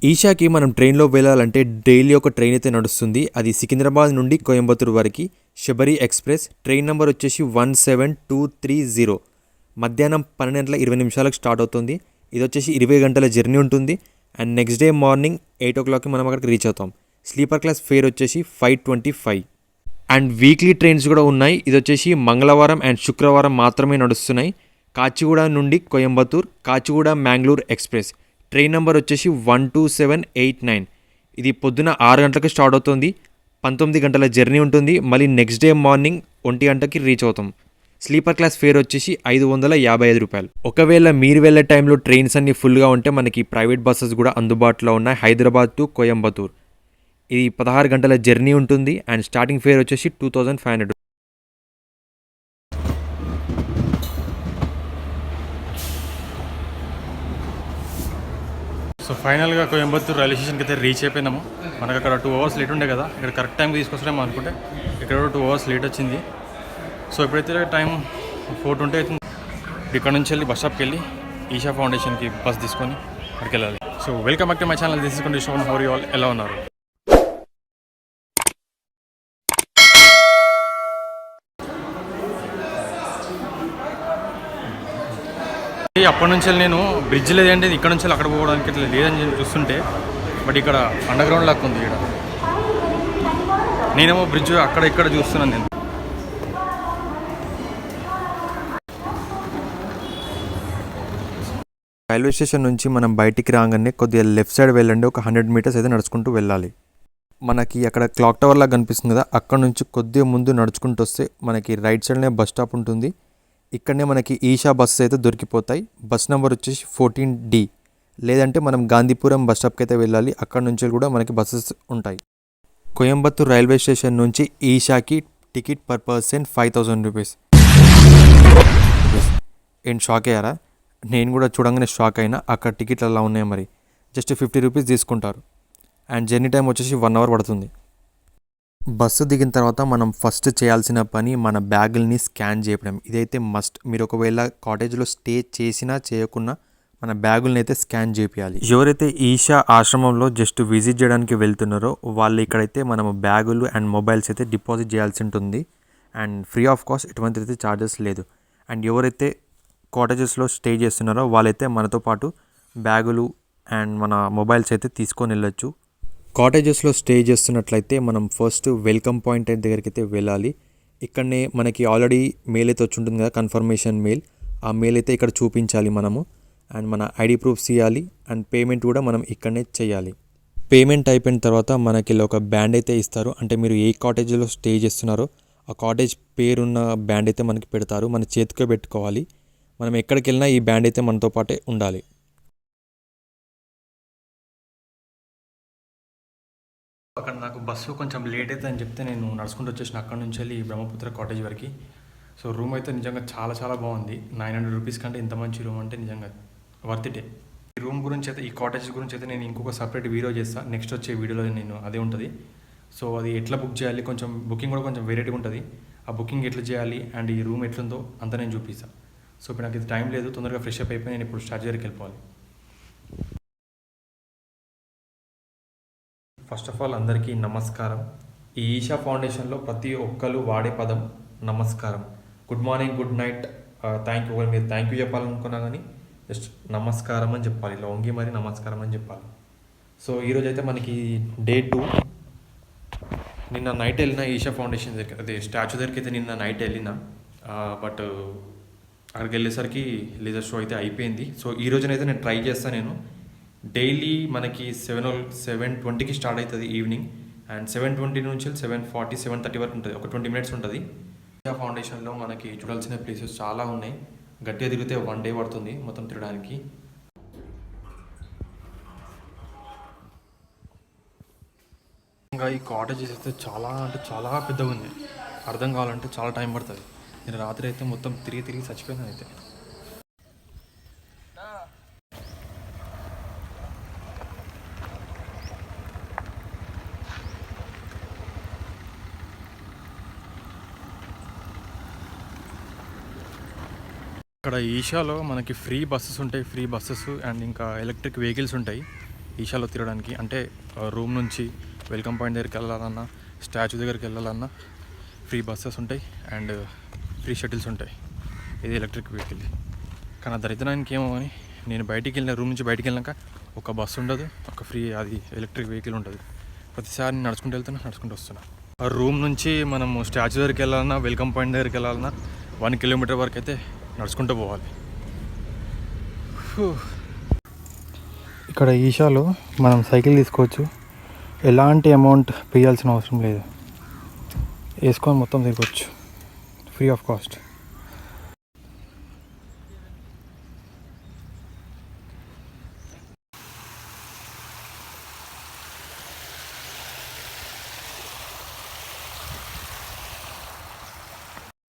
ఈషాకి మనం ట్రైన్లో వెళ్ళాలంటే డైలీ ఒక ట్రైన్ అయితే నడుస్తుంది. అది సికింద్రాబాద్ నుండి కోయంబత్తూర్ వరకు శబరి ఎక్స్ప్రెస్. ట్రైన్ నెంబర్ వచ్చేసి 17230. మధ్యాహ్నం 12:20 స్టార్ట్ అవుతుంది. ఇది వచ్చేసి 20 గంటల జర్నీ ఉంటుంది. అండ్ నెక్స్ట్ డే మార్నింగ్ 8 o'clockకి మనం అక్కడికి రీచ్ అవుతాం. స్లీపర్ క్లాస్ ఫేర్ వచ్చేసి 525. అండ్ వీక్లీ ట్రైన్స్ కూడా ఉన్నాయి. ఇది వచ్చేసి మంగళవారం అండ్ శుక్రవారం మాత్రమే నడుస్తున్నాయి. కాచిగూడ నుండి Coimbatore, Kacheguda Mangalore express. Train number వచ్చేసి 12789. ఇది పొద్దున 6 గంటలకు స్టార్ట్ అవుతుంది. 19 గంటల జర్నీ ఉంటుంది. మళ్ళీ నెక్స్ట్ డే మార్నింగ్ 1 గంటకి రీచ్ అవుతాం. స్లీపర్ క్లాస్ ఫేర్ వచ్చేసి 555 రూపాయలు. ఒకవేళ మీరు వెళ్ళే టైంలో ట్రైన్స్ అన్ని ఫుల్గా ఉంటే మనకి ప్రైవేట్ బస్సెస్ కూడా అందుబాటులో ఉన్నాయి. హైదరాబాద్ టు కోయంబత్తూర్. ఇది 16 గంటల జర్నీ ఉంటుంది. అండ్ స్టార్టింగ్ ఫేర్ వచ్చేసి 2500. సో ఫైనల్గా కోయంబత్తూర్ రైల్వే స్టేషన్కి అయితే రీచ్ అయిపోయినాము. మనకు అక్కడ 2 hours లేట్ ఉండే కదా, ఇక్కడ కరెక్ట్ టైంకి తీసుకొస్తామో అనుకుంటే ఇక్కడ 2 hours లేట్ వచ్చింది. సో ఇప్పుడైతే టైం 4:20 అవుతుంది. ఇక్కడ నుంచి వెళ్ళి బస్ స్టాప్కి వెళ్ళి ఈషా ఫౌండేషన్కి బస్ తీసుకొని అక్కడికి వెళ్ళాలి. So welcome back to my channel. This is condition how you all ఎలా ఉన్నారు? అప్పటి నుంచి నేను బ్రిడ్జ్ లేదంటే ఇక్కడ నుంచి అక్కడ పోవడానికి ఇట్లా లేదని చూస్తుంటే, బట్ ఇక్కడ అండర్ గ్రౌండ్ లాగా ఉంది. ఇక్కడ నేనేమో బ్రిడ్జ్ అక్కడ ఇక్కడ చూస్తున్నాను. నేను రైల్వే స్టేషన్ నుంచి మనం బయటికి రాగానే కొద్దిగా లెఫ్ట్ సైడ్ వెళ్ళండి. ఒక 100 meters అయితే నడుచుకుంటూ వెళ్ళాలి. మనకి అక్కడ క్లాక్ టవర్ లాగా కనిపిస్తుంది కదా, అక్కడ నుంచి కొద్దిగా ముందు నడుచుకుంటూ వస్తే మనకి రైట్ సైడ్నే బస్ స్టాప్ ఉంటుంది. ఇక్కడనే మనకి ఈషా బస్సెస్ అయితే దొరికిపోతాయి. బస్ నెంబర్ వచ్చేసి 14D. లేదంటే మనం గాంధీపురం బస్ స్టాప్కి అయితే వెళ్ళాలి. అక్కడ నుంచి కూడా మనకి బస్సెస్ ఉంటాయి. కోయంబత్తూర్ రైల్వే స్టేషన్ నుంచి ఈషాకి టికెట్ పర్ పర్సన్ 5000 రూపీస్. ఏంటి షాక్ అయ్యారా? నేను కూడా చూడంగానే షాక్ అయినా. అక్కడ టికెట్లు అలా ఉన్నాయి. మరి జస్ట్ 50 రూపీస్ తీసుకుంటారు. అండ్ జర్నీ టైం వచ్చేసి 1 hour పడుతుంది. బస్సు దిగిన తర్వాత మనం ఫస్ట్ చేయాల్సిన పని మన బ్యాగుల్ని స్కాన్ చేయడం. ఇదైతే మస్ట్. మీరు ఒకవేళ కాటేజ్లో స్టే చేసినా చేయకున్నా మన బ్యాగుల్ని అయితే స్కాన్ చేయాలి. ఎవరైతే ఈషా ఆశ్రమంలో జస్ట్ విజిట్ చేయడానికి వెళ్తున్నారో వాళ్ళు ఇక్కడైతే మనం బ్యాగులు అండ్ మొబైల్స్ అయితే డిపాజిట్ చేయాల్సి ఉంటుంది. అండ్ ఫ్రీ ఆఫ్ కాస్ట్, ఎటువంటి అయితే ఛార్జెస్ లేదు. అండ్ ఎవరైతే కాటేజెస్లో స్టే చేస్తున్నారో వాళ్ళైతే మనతో పాటు బ్యాగులు అండ్ మన మొబైల్స్ అయితే తీసుకొని వెళ్ళొచ్చు. కాటేజెస్లో స్టే చేస్తున్నట్లయితే మనం ఫస్ట్ వెల్కమ్ పాయింట్ దగ్గరికి అయితే వెళ్ళాలి. ఇక్కడనే మనకి ఆల్రెడీ మెయిల్ అయితే వచ్చి ఉంటుంది కదా, కన్ఫర్మేషన్ మెయిల్. ఆ మెయిల్ అయితే ఇక్కడ చూపించాలి మనము. అండ్ మన ఐడి ప్రూఫ్స్ ఇవ్వాలి. అండ్ పేమెంట్ కూడా మనం ఇక్కడనే చేయాలి. పేమెంట్ అయిపోయిన తర్వాత మనకి ఇలా ఒక బ్యాండ్ అయితే ఇస్తారు. అంటే మీరు ఏ కాటేజ్లో స్టే చేస్తున్నారో ఆ కాటేజ్ పేరున్న బ్యాండ్ అయితే మనకి పెడతారు. మన చేతికే పెట్టుకోవాలి. మనం ఎక్కడికి వెళ్ళినా ఈ బ్యాండ్ అయితే మనతో పాటే ఉండాలి. అక్కడ నాకు బస్సు కొంచెం లేట్ అయితే అని చెప్తే నేను నడుచుకుంటూ వచ్చేసిన అక్కడ నుంచి వెళ్ళి బ్రహ్మపుత్ర కాటేజ్ వరకు. సో రూమ్ అయితే నిజంగా చాలా చాలా బాగుంది. 900 రూపీస్ కంటే ఇంత మంచి రూమ్ అంటే నిజంగా వర్త్ ఇటే. ఈ రూమ్ గురించి అయితే, ఈ కాటేజ్ గురించి అయితే నేను ఇంకొక సపరేట్ వీడియో చేస్తాను. నెక్స్ట్ వచ్చే వీడియోలో నేను అదే ఉంటుంది. సో అది ఎట్లా బుక్ చేయాలి, కొంచెం బుకింగ్ కూడా కొంచెం వెరైటీగా ఉంటుంది. ఆ బుకింగ్ ఎట్లా చేయాలి అండ్ ఈ రూమ్ ఎట్లుందో అంతా నేను చూపిస్తాను. సో ఇప్పుడు నాకు ఇది టైం లేదు, తొందరగా ఫ్రెష్ అప్ అయిపోయి నేను ఇప్పుడు స్టార్ట్ దగ్గరికి వెళ్ళిపోవాలి. ఫస్ట్ ఆఫ్ ఆల్ అందరికీ నమస్కారం. ఈ ఈషా ఫౌండేషన్లో ప్రతి ఒక్కరు వాడే పదం నమస్కారం. Good morning, good night, thank you. మీరు థ్యాంక్ యూ చెప్పాలనుకున్నా కానీ జస్ట్ నమస్కారం అని చెప్పాలి. ఇలా వంగి మరి నమస్కారం అని చెప్పాలి. సో ఈరోజు అయితే మనకి Day 2. నిన్న నైట్ వెళ్ళిన ఈషా ఫౌండేషన్ దగ్గర, అదే స్టాచ్యూ దగ్గరికి అయితే నిన్న నైట్ వెళ్ళిన. బట్ అక్కడికి వెళ్ళేసరికి లేజర్ షో అయితే అయిపోయింది. సో ఈ రోజునైతే నేను ట్రై చేస్తాను. నేను డైలీ మనకి 7:20కి స్టార్ట్ అవుతుంది ఈవినింగ్. అండ్ 7:20 నుంచి 7:40, 7:30 వరకు ఉంటుంది. ఒక 20 minutes ఉంటుంది. ఈషా ఫౌండేషన్లో మనకి చూడాల్సిన ప్లేసెస్ చాలా ఉన్నాయి. గట్టిగా తిరిగితే 1 day పడుతుంది మొత్తం తిరగడానికి. ఇంకా ఈ కాటేజెస్ అయితే చాలా అంటే చాలా పెద్దగా ఉంది. అర్థం కావాలంటే చాలా టైం పడుతుంది. నేను రాత్రి అయితే మొత్తం తిరిగి చచ్చిపోయినాను అయితే. ఇక్కడ ఈషాలో మనకి ఫ్రీ బస్సెస్ ఉంటాయి. ఫ్రీ బస్సెస్ అండ్ ఇంకా ఎలక్ట్రిక్ వెహికల్స్ ఉంటాయి. ఈషాలో తిరగడానికి. అంటే రూమ్ నుంచి వెల్కమ్ పాయింట్ దగ్గరికి వెళ్ళాలన్నా, స్టాచ్యూ దగ్గరికి వెళ్ళాలన్నా ఫ్రీ బస్సెస్ ఉంటాయి అండ్ ఫ్రీ షటిల్స్ ఉంటాయి. ఇది ఎలక్ట్రిక్ వెహికల్. కానీ ఆ దరిద్రానికి ఏమో అని నేను బయటికి వెళ్ళిన రూమ్ నుంచి బయటికి వెళ్ళాక ఒక బస్సు ఉండదు, ఒక ఫ్రీ అది ఎలక్ట్రిక్ వెహికల్ ఉంటుంది. ప్రతిసారి నేను నడుచుకుంటూ వెళ్తున్నా, నడుచుకుంటూ వస్తున్నా. ఆ రూమ్ నుంచి మనము స్టాచ్యూ దగ్గరికి వెళ్ళాలన్నా, వెల్కమ్ పాయింట్ దగ్గరికి వెళ్ళాలన్నా 1 కిలోమీటర్ వరకు అయితే నడుచుకుంటూ పోవాలి. ఇక్కడ ఈషాలో మనం సైకిల్ తీసుకోవచ్చు. ఎలాంటి అమౌంట్ పే చేయాల్సిన అవసరం లేదు. వేసుకొని మొత్తం తిరగవచ్చు ఫ్రీ ఆఫ్ కాస్ట్.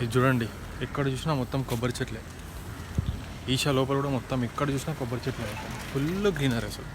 ఇది చూడండి, ఎక్కడ చూసినా మొత్తం కొబ్బరి చెట్లే. ఈషా లోపల కూడా మొత్తం ఎక్కడ చూసినా కొబ్బరి చెట్లే, ఫుల్ గ్రీనరీ అసలు.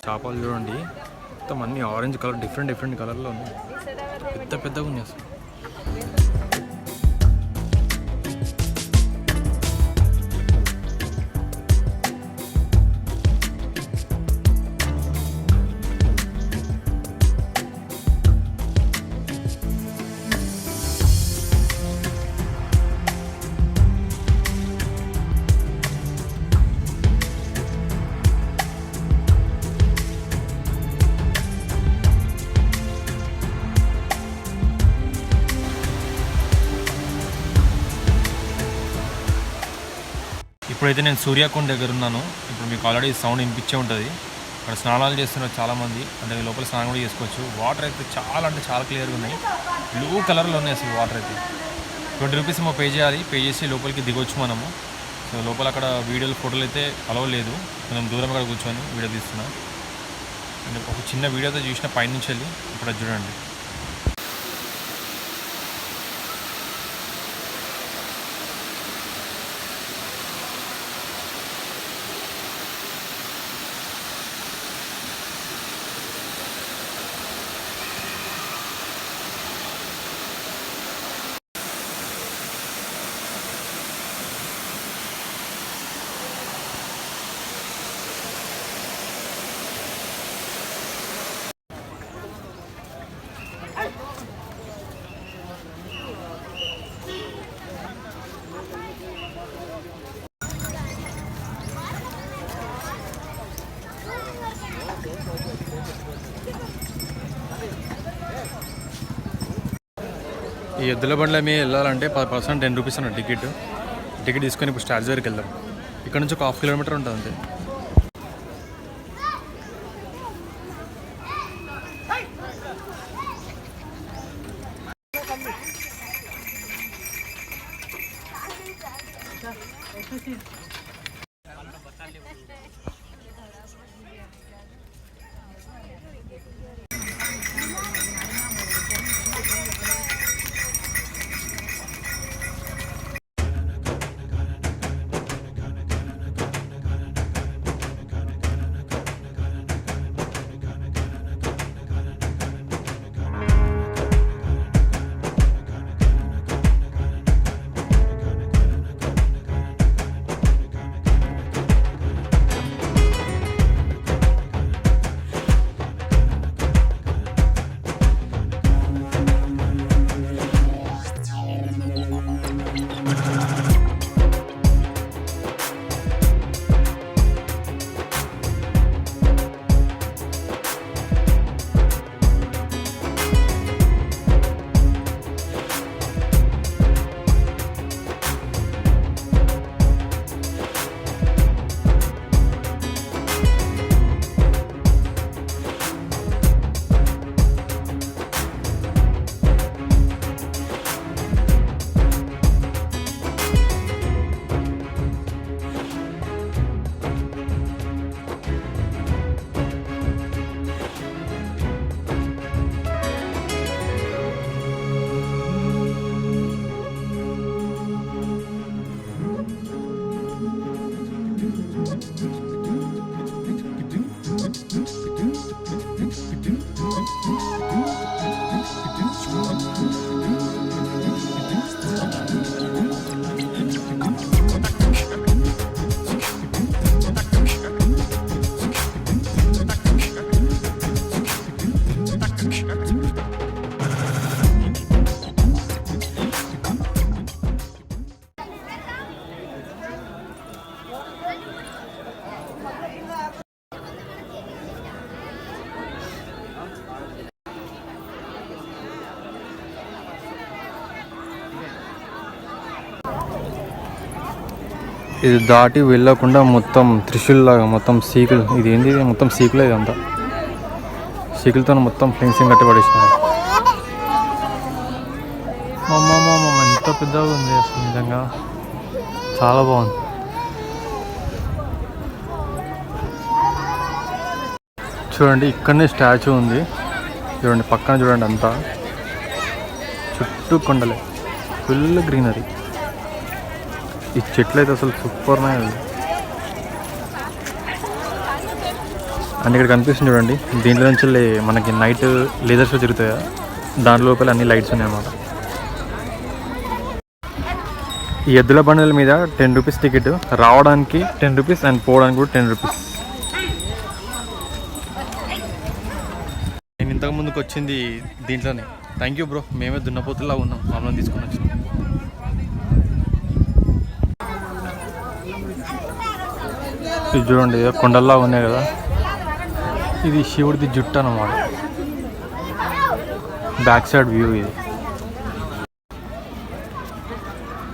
చేపలు చూడండి, మొత్తం అన్ని ఆరెంజ్ కలర్, డిఫరెంట్ కలర్లో ఉన్నాయి. పెద్దగా ఉన్నాయి అసలు. ఇప్పుడైతే నేను సూర్యాకుండ్ దగ్గర ఉన్నాను. ఇప్పుడు మీకు ఆల్రెడీ సౌండ్ వినిపించే ఉంటుంది. అక్కడ స్నానాలు చేస్తున్నారు చాలామంది, అంటే లోపల స్నానం కూడా చేసుకోవచ్చు. వాటర్ అయితే చాలా క్లియర్గా ఉన్నాయి, బ్లూ కలర్లో ఉన్నాయి అసలు. వాటర్ అయితే 20 రూపీస్ ఏమో పే చేయాలి. పే చేసి లోపలికి దిగొచ్చు మనము. సో లోపల అక్కడ వీడియోలు, ఫోటోలు అయితే అలవ్ లేదు. మనం దూరం అక్కడ కూర్చొని వీడియో తీస్తున్నాం. అండ్ ఒక చిన్న వీడియోతో చూసిన పైనుంచి వెళ్ళి ఇక్కడ చూడండి. ఈ ఎద్దుల బండ్ల మీద వెళ్ళాలంటే 10% 10 రూపీస్ అన్న టికెట్ తీసుకొని ఇప్పుడు స్టాచ్యూ దగ్గరికి వెళ్దాం. ఇక్కడ నుంచి ఒక 1/2 కిలోమీటర్ ఉంటుంది అంతే. ఇది దాటి వెళ్ళకుండా మొత్తం త్రిశూల్లాగా మొత్తం సీకులు, ఇది ఏంది మొత్తం సీకులే, ఇదంతా సీకులతో మొత్తం ఫెన్సింగ్ కట్టి పడేసినారు. ఎంత పెద్దగా ఉంది అసలు, నిజంగా చాలా బాగుంది. చూడండి ఇక్కడనే స్టాచ్యూ ఉంది, చూడండి పక్కన చూడండి, అంతా చుట్టూ కొండలే, ఫుల్ గ్రీనరీ. ఈ చెట్లు అయితే అసలు సూపర్ ఉన్నాయి. అండ్ ఇక్కడ కనిపిస్తుంది చూడండి, దీంట్లో నుంచి మనకి నైట్ లేజర్ షో జరుగుతాయి, దాని లోపల అన్ని లైట్స్ ఉన్నాయి అన్నమాట. ఈ ఎద్దుల బండుల మీద 10 రూపీస్ టికెట్, రావడానికి 10 రూపీస్ అండ్ పోవడానికి కూడా 10 రూపీస్. నేను ఇంతకు ముందుకు వచ్చింది దీంట్లోనే. థ్యాంక్ యూ బ్రో, మేమే దున్నపోతులా ఉన్నాం, మమ్మల్ని తీసుకొని వచ్చినాం. ఇది చూడండి కొండల్లా ఉన్నాయి కదా, ఇది శివుడిది జుట్టు అన్నమాట. బ్యాక్ సైడ్ వ్యూ ఇది.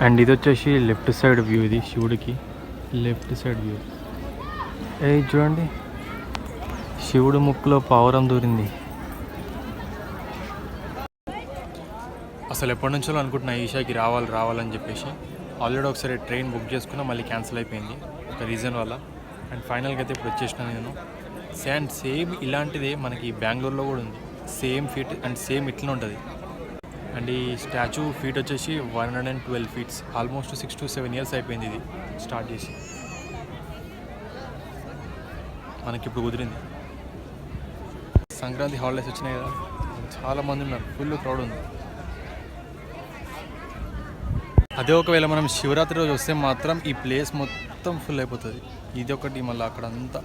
అండ్ ఇది వచ్చేసి లెఫ్ట్ సైడ్ వ్యూ, ఇది శివుడికి లెఫ్ట్ సైడ్ వ్యూ. చూడండి శివుడు ముక్కులో పావురం దూరింది. అసలు ఎప్పటి నుంచో అనుకుంటున్నా ఈషాకి రావాలని చెప్పేసి. ఆల్రెడీ ఒకసారి ట్రైన్ బుక్ చేసుకున్నా, మళ్ళీ క్యాన్సిల్ అయిపోయింది ఒక రీజన్ వల్ల. అండ్ ఫైనల్గా అయితే ఇప్పుడు వచ్చేసిన నేను. సేమ్ ఇలాంటిదే మనకి బెంగళూరులో కూడా ఉంది, సేమ్ ఫీట్ అండ్ సేమ్ ఇట్లా ఉంటుంది. అండ్ ఈ స్టాచ్యూ ఫీట్ వచ్చేసి 112 ఫీట్స్, ఆల్మోస్ట్ 6 to 7 years అయిపోయింది ఇది స్టార్ట్ చేసి. మనకి ఇప్పుడు కుదిరింది. సంక్రాంతి హాలిడేస్ వచ్చినాయి కదా, చాలామంది ఉన్నారు, ఫుల్ క్రౌడ్ ఉంది. అదే ఒకవేళ మనం శివరాత్రి రోజు వస్తే మాత్రం ఈ ప్లేస్ మొత్తం ఫుల్ అయిపోతుంది. ఇది ఒకటి, మళ్ళీ అక్కడ అంతా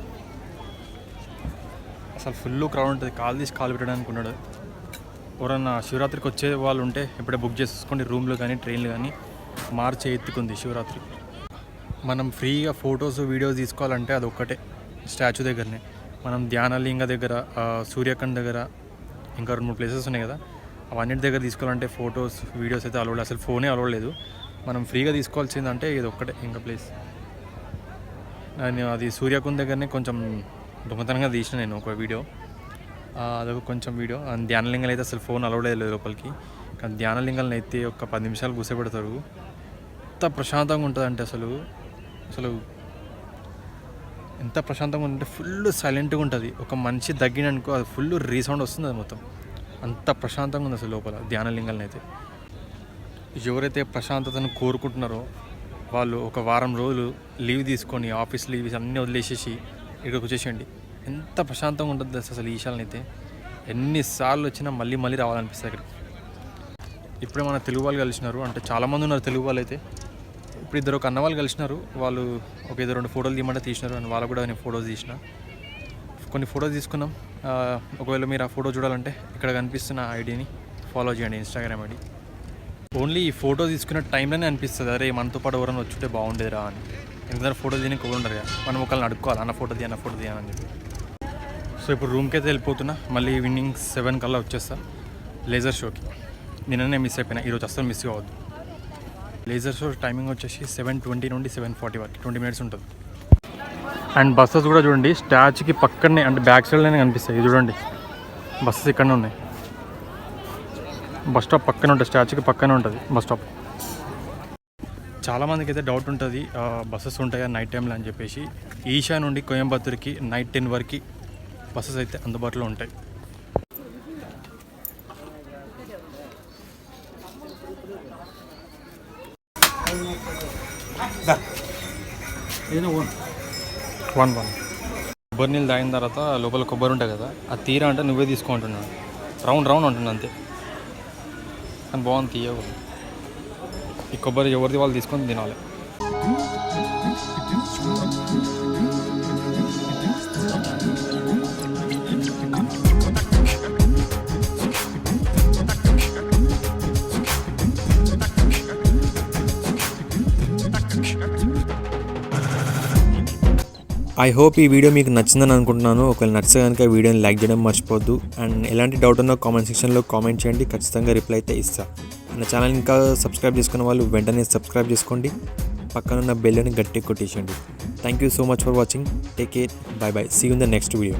అసలు ఫుల్ క్రౌడ్ ఉంటుంది, కాలు తీసి కాలు పెట్టడానికి ఉన్నాడు. ఎవరన్నా శివరాత్రికి వచ్చే వాళ్ళు ఉంటే ఇప్పుడే బుక్ చేసుకోండి, రూమ్లు కానీ ట్రైన్లు కానీ. మార్చి 8th ఉంది శివరాత్రి. మనం ఫ్రీగా ఫొటోస్ వీడియోస్ తీసుకోవాలంటే అది ఒక్కటే స్టాచ్యూ దగ్గరనే. మనం ధ్యానలింగ దగ్గర, సూర్యకండ్ దగ్గర, ఇంకా 2-3 ప్లేసెస్ ఉన్నాయి కదా, అవన్నిటి దగ్గర తీసుకోవాలంటే ఫొటోస్ వీడియోస్ అయితే అలవాడు, అసలు ఫోనే అలవాడలేదు. మనం ఫ్రీగా తీసుకోవాల్సిందంటే ఇది ఒక్కటే ఇంకా ప్లేస్. నేను అది సూర్యకుండ్ దగ్గరనే కొంచెం దొంగతనంగా తీసిన నేను ఒక వీడియో, అదొక కొంచెం వీడియో. అండ్ ధ్యానలింగాలు అయితే అసలు ఫోన్ అలవాడే లేదు లోపలికి. కానీ ధ్యానలింగాలను అయితే ఒక 10 నిమిషాలు కూర్చోబెడతారు. ఎంత ప్రశాంతంగా ఉంటుంది అంటే అసలు ఎంత ప్రశాంతంగా ఉంటే ఫుల్ సైలెంట్గా ఉంటుంది. ఒక మనిషి దగ్గిననుకో అది ఫుల్ రీసౌండ్ వస్తుంది, అది మొత్తం అంత ప్రశాంతంగా ఉంది అసలు లోపల ధ్యానలింగాలను అయితే. ఎవరైతే ప్రశాంతతను కోరుకుంటున్నారో వాళ్ళు ఒక వారం రోజులు లీవ్ తీసుకొని, ఆఫీస్ లీవ్స్ అన్నీ వదిలేసేసి ఇక్కడికి వచ్చేసేయండి. ఎంత ప్రశాంతంగా ఉంటుంది అసలు ఈశాలని అయితే. ఎన్నిసార్లు వచ్చినా మళ్ళీ రావాలనిపిస్తుంది ఇక్కడికి. ఇప్పుడే మన తెలుగు వాళ్ళు కలిసినారు, అంటే చాలామంది ఉన్నారు తెలుగు వాళ్ళు అయితే. ఇప్పుడు ఇద్దరు ఒక అన్న వాళ్ళు కలిసినారు, వాళ్ళు ఒక 2 ఫోటోలు తీయమంటే తీసినారు. అండ్ వాళ్ళు కూడా నేను ఫొటోస్ తీసిన, కొన్ని ఫొటోస్ తీసుకున్నాం. ఒకవేళ మీరు ఆ ఫోటో చూడాలంటే ఇక్కడ కనిపిస్తున్న ఐడిని ఫాలో చేయండి, ఇన్స్టాగ్రామ్ ఐడి. ఓన్లీ ఈ ఫోటో తీసుకున్న టైంలోనే అనిపిస్తుంది, అరే మనతో పాటు ఎవరైనా వచ్చుంటే బాగుండేదిరా అని. ఎందుకంటే ఫోటో తీయని ఎక్కువ ఉండరు కదా, మనం ఒకళ్ళని అడుక్కోవాలి, అన్న ఫోటో తీయని చెప్పి. సో ఇప్పుడు రూమ్కి అయితే వెళ్ళిపోతున్నా, మళ్ళీ ఈవినింగ్ 7 కల్లా వచ్చేస్తా లేజర్ షోకి. నిన్ననే మిస్ అయిపోయినా, ఈరోజు అస్సలు మిస్ కావద్దు. లేజర్ షో టైమింగ్ వచ్చేసి 7:20 నుండి 7:40 వరకు, 20 minutes ఉంటుంది. అండ్ బస్సెస్ కూడా చూడండి స్టాచ్యూకి పక్కనే, అంటే బ్యాక్ సైడ్లోనే కనిపిస్తాయి. చూడండి బస్సెస్ ఇక్కడనే ఉన్నాయి. బస్ స్టాప్ పక్కనే ఉంటుంది, స్టాచ్యూకి పక్కనే ఉంటుంది బస్ స్టాప్. చాలామందికి అయితే డౌట్ ఉంటుంది బస్సెస్ ఉంటాయా నైట్ టైంలో అని చెప్పేసి. ఈషా నుండి కోయంబత్తూర్కి నైట్ 10 వరకు బస్సెస్ అయితే అందుబాటులో ఉంటాయి. కొబ్బరి నీళ్ళు తాగిన తర్వాత లోపల కొబ్బరి ఉంటుంది కదా, అది తీరా అంటే నువ్వే తీసుకుంటున్నాను. రౌండ్ ఉంటుంది అంతే, కానీ బాగుంది తీయగా. ఈ కొబ్బరి ఎవరిది వాళ్ళు తీసుకొని తినాలి. ఐ హోప్ ఈ వీడియో మీకు నచ్చిందని అనుకుంటున్నాను. ఒకవేళ నచ్చితే కనుక వీడియోని లైక్ చేయడం మర్చిపోద్దు. అండ్ ఎలాంటి డౌట్ ఉన్నా కామెంట్ సెక్షన్లో కామెంట్ చేయండి, ఖచ్చితంగా రిప్లై అయితే ఇస్తాను. నా ఛానల్ ఇంకా సబ్స్క్రైబ్ చేసుకున్న వాళ్ళు వెంటనే సబ్స్క్రైబ్ చేసుకోండి, పక్కనున్న బెల్ని గట్టి కొట్టేసండి. Thank you so much for watching. Take care, bye bye, see you in the next video.